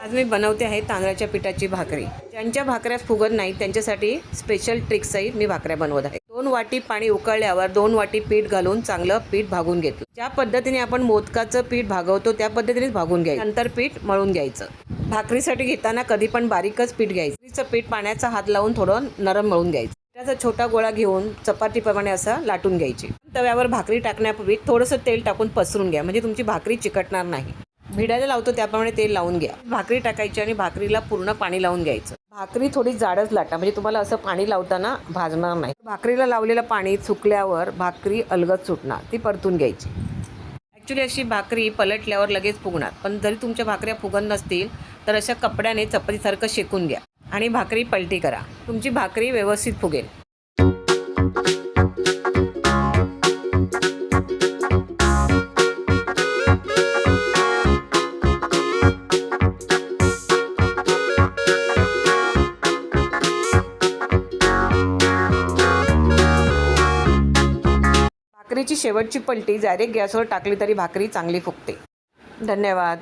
आज मी बनवते आहे तांदळाच्या पिठाची भाकरी। ज्यांच्या भाकऱ्या फुगत नाही त्यांच्यासाठी स्पेशल ट्रिक्सही मी भाकऱ्या बनवत आहे। 2 वाटी पाणी उकळल्यावर 2 वाटी पीठ घालून चांगलं पीठ भागून घेतलं। ज्या पद्धतीने आपण मोदकाचं पीठ भागवतो त्या पद्धतीनेच भागून घ्यायचं। नंतर पीठ मळून घ्यायचं। भाकरीसाठी घेताना कधी पण बारीकच पीठ घ्यायचं। भाकरीचं पीठ पाण्याचा हात लावून थोडं नरम मळून घ्यायचं। त्याचा छोटा गोळा घेऊन चपातीप्रमाणे असा लाटून घ्यायची। तव्यावर भाकरी टाकण्यापूर्वी थोडंसं तेल टाकून पसरून घ्या, म्हणजे तुमची भाकरी चिकटणार नाही। भिडायला लावतो त्याप्रमाणे तेल लावून घ्या। भाकरी टाकायची आणि भाकरीला पूर्ण पाणी लावून घ्यायचं। भाकरी थोडी जाडच लाटा, म्हणजे तुम्हाला असं पाणी लावताना भाजणार नाही। भाकरीला लावलेलं पाणी सुकल्यावर भाकरी अलगद सुटणार, ती परतून घ्यायची। ॲक्च्युली अशी भाकरी पलटल्यावर लगेच फुगणार, पण जरी तुमच्या भाकऱ्या फुगत नसतील तर अशा कपड्याने चपातीसारखं शेकून घ्या आणि भाकरी पलटी करा, तुमची भाकरी व्यवस्थित फुगेल। भाकरीची शेवटची पलटी डायरेक्ट गॅसवर टाकली तरी भाकरी चांगली फुगते। धन्यवाद।